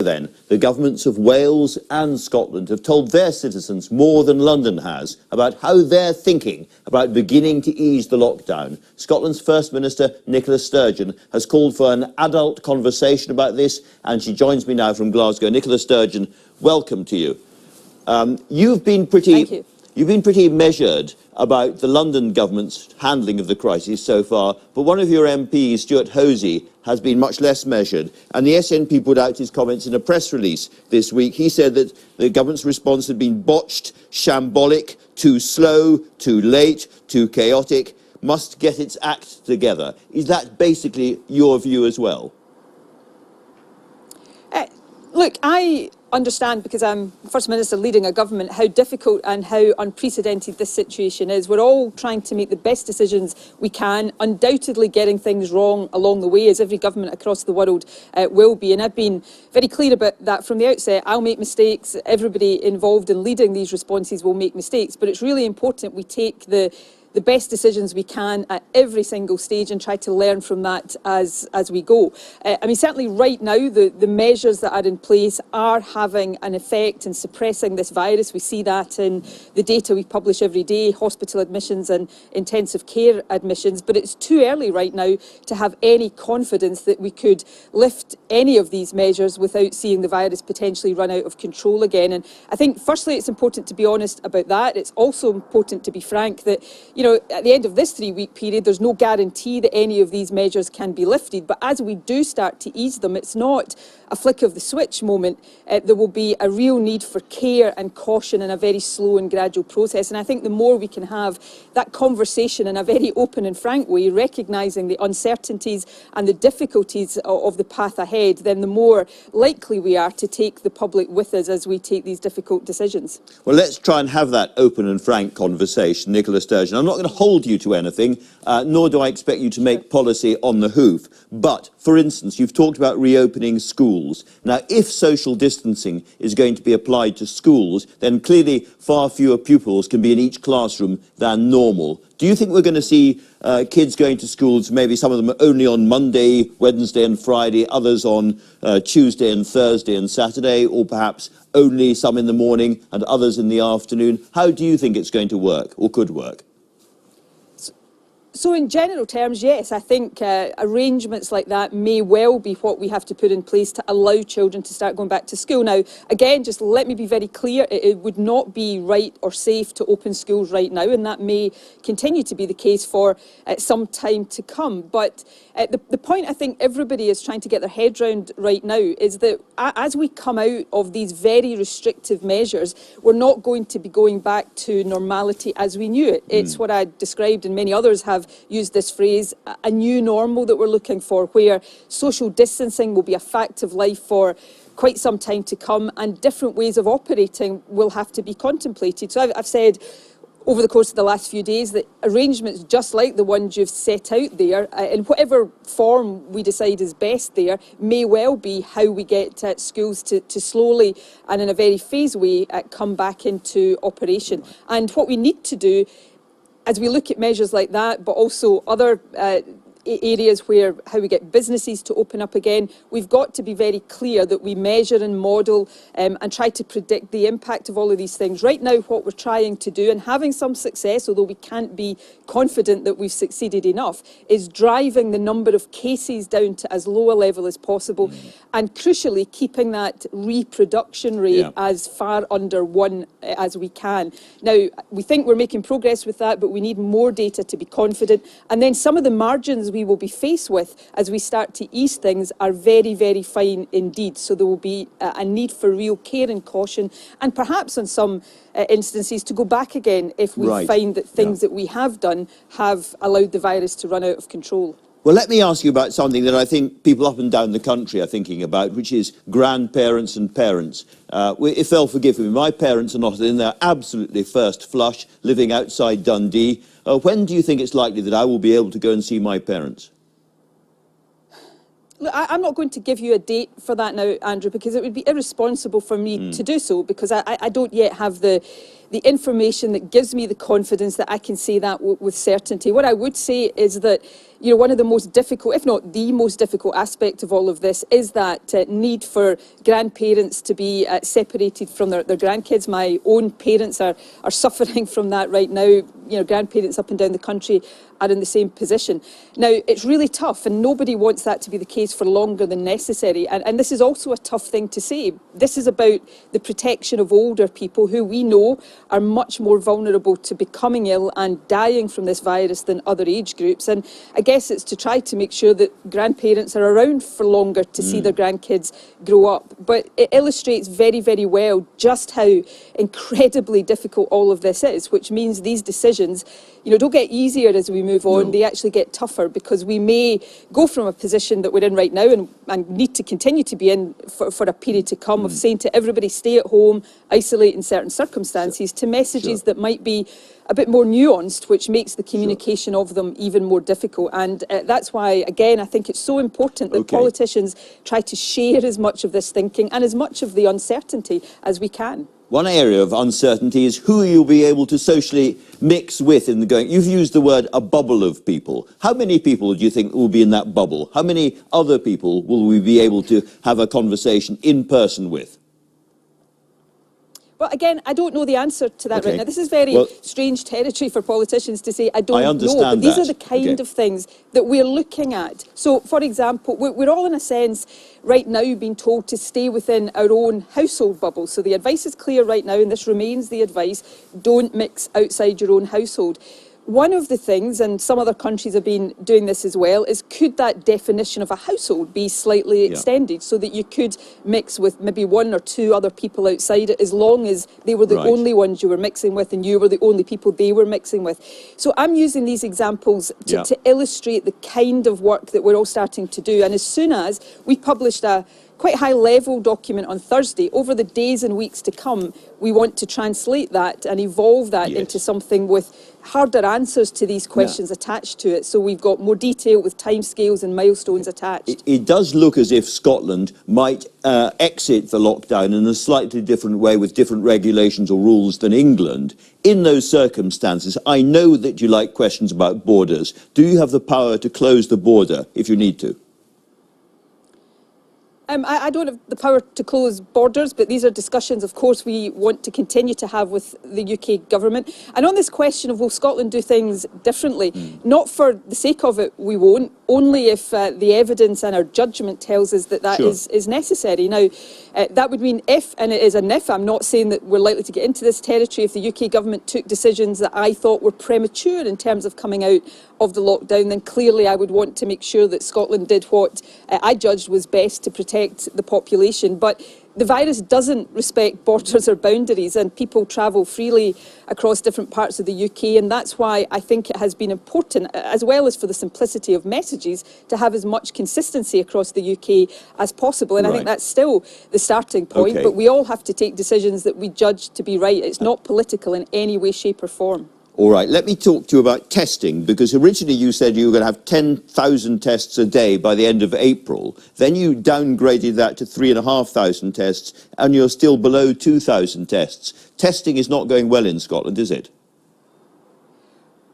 Then, the governments of Wales and Scotland have told their citizens more than London has about how they're thinking about beginning to ease the lockdown. Scotland's First Minister, Nicola Sturgeon, has called for an adult conversation about this, and she joins me now from Glasgow. Nicola Sturgeon, welcome to you. You've been pretty measured about the London government's handling of the crisis so far, but one of your MPs, Stuart Hosey, has been much less measured, and the SNP put out his comments in a press release this week. He said that the government's response had been botched, shambolic, too slow, too late, too chaotic, must get its act together. Is that basically your view as well? Look, I understand, because I'm First Minister leading a government, how difficult and how unprecedented this situation is. We're all trying to make the best decisions we can, undoubtedly getting things wrong along the way, as every government across the world will be. And I've been very clear about that from the outset. I'll make mistakes. Everybody involved in leading these responses will make mistakes. But it's really important we take the best decisions we can at every single stage and try to learn from that as we go. I mean, certainly right now, the measures that are in place are having an effect in suppressing this virus. We see that in the data we publish every day, hospital admissions and intensive care admissions. But it's too early right now to have any confidence that we could lift any of these measures without seeing the virus potentially run out of control again. And I think, firstly, it's important to be honest about that. It's also important to be frank that, you know, at the end of this 3-week period, there's no guarantee that any of these measures can be lifted. But as we do start to ease them, it's not a flick of the switch moment. There will be a real need for care and caution in a very slow and gradual process. And I think the more we can have that conversation in a very open and frank way, recognising the uncertainties and the difficulties of the path ahead, then the more likely we are to take the public with us as we take these difficult decisions. Well, let's try and have that open and frank conversation, Nicola Sturgeon. I'm not going to hold you to anything, nor do I expect you to make policy on the hoof. But, for instance, you've talked about reopening schools. Now, if social distancing is going to be applied to schools, then clearly far fewer pupils can be in each classroom than normal. Do you think we're going to see kids going to schools, maybe some of them only on Monday, Wednesday and Friday, others on Tuesday and Thursday and Saturday, or perhaps only some in the morning and others in the afternoon? How do you think it's going to work, or could work? So in general terms, yes, I think arrangements like that may well be what we have to put in place to allow children to start going back to school. Now, again, just let me be very clear, it would not be right or safe to open schools right now, and that may continue to be the case for some time to come. But the point I think everybody is trying to get their head round right now is that as we come out of these very restrictive measures, we're not going to be going back to normality as we knew it. It's what I described, and many others have used this phrase, a new normal that we're looking for, where social distancing will be a fact of life for quite some time to come, and different ways of operating will have to be contemplated. So I've said over the course of the last few days that arrangements just like the ones you've set out there, in whatever form we decide is best there, may well be how we get schools to slowly and in a very phased way come back into operation. And what we need to do as we look at measures like that, but also other areas where how we get businesses to open up again, we've got to be very clear that we measure and model and try to predict the impact of all of these things. Right now, what we're trying to do, and having some success, although we can't be confident that we've succeeded enough, is driving the number of cases down to as low a level as possible, and crucially keeping that reproduction rate as far under 1 as we can. Now, we think we're making progress with that, but we need more data to be confident. And then some of the margins we will be faced with as we start to ease things are very, very fine indeed. So there will be a need for real care and caution, and perhaps in some instances to go back again if we find that things that we have done have allowed the virus to run out of control. Well, let me ask you about something that I think people up and down the country are thinking about, which is grandparents and parents. If they'll forgive me, my parents are not in their absolutely first flush, living outside Dundee. When do you think it's likely that I will be able to go and see my parents? Look, I'm not going to give you a date for that now, Andrew, because it would be irresponsible for me to do so, because I don't yet have the the information that gives me the confidence that I can say that with certainty. What I would say is that, you know, one of the most difficult, if not the most difficult aspect of all of this is that need for grandparents to be separated from their grandkids. My own parents are suffering from that right now. You know, grandparents up and down the country are in the same position. Now, it's really tough, and nobody wants that to be the case for longer than necessary. And this is also a tough thing to say. This is about the protection of older people who we know are much more vulnerable to becoming ill and dying from this virus than other age groups. And I guess it's to try to make sure that grandparents are around for longer to see their grandkids grow up. But it illustrates very, very well just how incredibly difficult all of this is, which means these decisions, you know, don't get easier as we move on. No. They actually get tougher, because we may go from a position that we're in right now and need to continue to be in for a period to come of saying to everybody, stay at home, isolate in certain circumstances, to messages that might be a bit more nuanced, which makes the communication of them even more difficult. And that's why, again, I think it's so important that politicians try to share as much of this thinking and as much of the uncertainty as we can. One area of uncertainty is who you'll be able to socially mix with in the going. You've used the word a bubble of people. How many people do you think will be in that bubble? How many other people will we be able to have a conversation in person with? Well, again, I don't know the answer to that right now. This is very strange territory for politicians to say, I don't know. But these are the kind of things that we're looking at. So, for example, we're all in a sense right now being told to stay within our own household bubble. So the advice is clear right now, and this remains the advice: don't mix outside your own household. One of the things, and some other countries have been doing this as well, is could that definition of a household be slightly extended so that you could mix with maybe one or two other people outside it, as long as they were the only ones you were mixing with and you were the only people they were mixing with. So I'm using these examples to illustrate the kind of work that we're all starting to do. And as soon as we published a quite high-level document on Thursday, over the days and weeks to come, we want to translate that and evolve that into something with harder answers to these questions attached to it. So we've got more detail with timescales and milestones attached. It does look as if Scotland might exit the lockdown in a slightly different way, with different regulations or rules than England. In those circumstances, I know that you like questions about borders. Do you have the power to close the border if you need to? I don't have the power to close borders, but these are discussions, of course, we want to continue to have with the UK government. And on this question of will Scotland do things differently, not for the sake of it, we won't, only if the evidence and our judgment tells us that that is necessary. Now, that would mean if, and it is an if, I'm not saying that we're likely to get into this territory, if the UK government took decisions that I thought were premature in terms of coming out of the lockdown, then clearly I would want to make sure that Scotland did what I judged was best to protect the population. But the virus doesn't respect borders or boundaries, and people travel freely across different parts of the UK, and that's why I think it has been important, as well as for the simplicity of messages, to have as much consistency across the UK as possible. And I think that's still the starting point, but we all have to take decisions that we judge to be right. It's not political in any way, shape or form. All right, let me talk to you about testing, because originally you said you were going to have 10,000 tests a day by the end of April. Then you downgraded that to 3,500 tests, and you're still below 2,000 tests. Testing is not going well in Scotland, is it?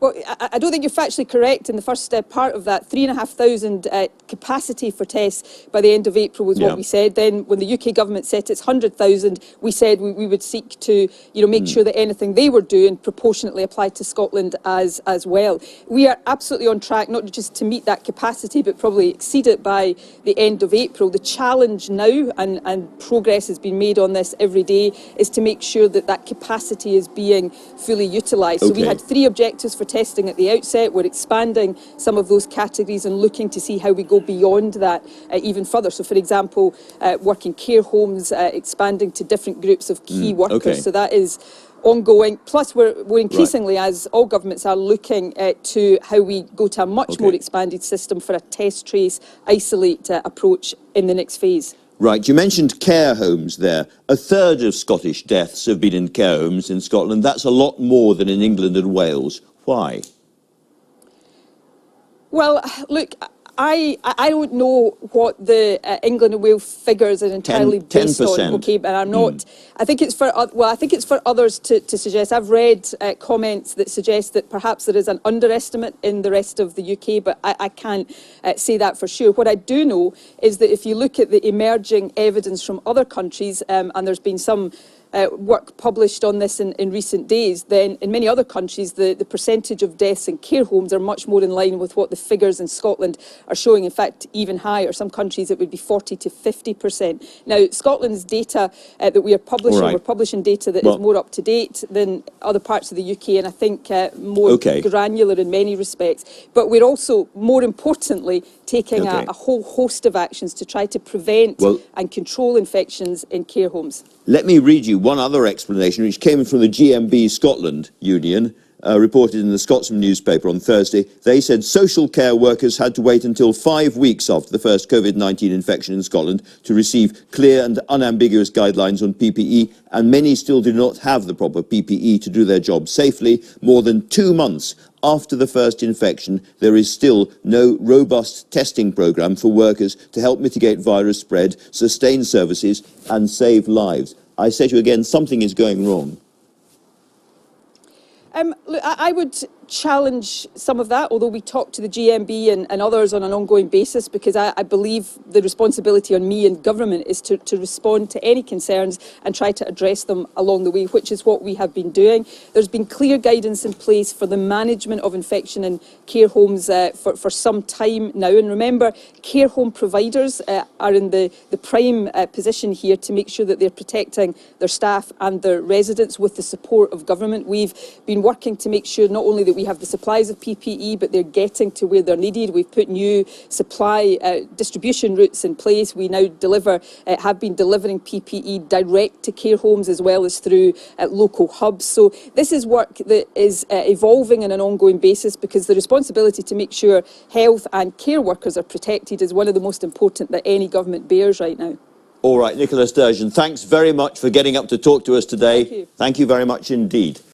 Well, I don't think you're factually correct in the first part of that. 3,500 capacity for tests by the end of April was what we said. Then when the UK government set its 100,000, we said we would seek to make sure that anything they were doing proportionately applied to Scotland as well. We are absolutely on track, not just to meet that capacity, but probably exceed it by the end of April. The challenge now, and progress has been made on this every day, is to make sure that that capacity is being fully utilised. So we had 3 objectives for testing at the outset. We're expanding some of those categories and looking to see how we go beyond that even further. So, for example, working care homes, expanding to different groups of key workers. So that is ongoing. Plus, we're increasingly, as all governments are, looking to how we go to a much more expanded system for a test, trace, isolate approach in the next phase. Right, you mentioned care homes there. 1/3 of Scottish deaths have been in care homes in Scotland. That's a lot more than in England and Wales. Why? Well, look, I don't know what the England and Wales figures are entirely based on. 10%. Okay, but I'm not. I think it's for I think it's for others to suggest. I've read comments that suggest that perhaps there is an underestimate in the rest of the UK, but I can't say that for sure. What I do know is that if you look at the emerging evidence from other countries, and there's been some work published on this in recent days, then in many other countries the percentage of deaths in care homes are much more in line with what the figures in Scotland are showing. In fact, even higher. Some countries it would be 40 to 50%. Now, Scotland's data that we are publishing, we're publishing data that is more up to date than other parts of the UK, and I think more granular in many respects. But we're also, more importantly, taking a whole host of actions to try to prevent and control infections in care homes. Let me read you one other explanation, which came from the GMB Scotland Union, reported in the Scotsman newspaper on Thursday. They said social care workers had to wait until 5 weeks after the first COVID-19 infection in Scotland to receive clear and unambiguous guidelines on PPE, and many still do not have the proper PPE to do their job safely. More than 2 months after the first infection, there is still no robust testing programme for workers to help mitigate virus spread, sustain services and save lives. I say to you again, something is going wrong. Look, I would challenge some of that, although we talk to the GMB and others on an ongoing basis, because I believe the responsibility on me and government is to respond to any concerns and try to address them along the way, which is what we have been doing. There's been clear guidance in place for the management of infection in care homes for some time now. And remember, care home providers are in the prime position here to make sure that they're protecting their staff and their residents with the support of government. We've been working to make sure not only that we have the supplies of PPE, but they're getting to where they're needed. We've put new supply distribution routes in place. We now have been delivering PPE direct to care homes as well as through local hubs. So this is work that is evolving on an ongoing basis, because the responsibility to make sure health and care workers are protected is one of the most important that any government bears right now. All right, Nicola Sturgeon, thanks very much for getting up to talk to us today. Thank you very much indeed.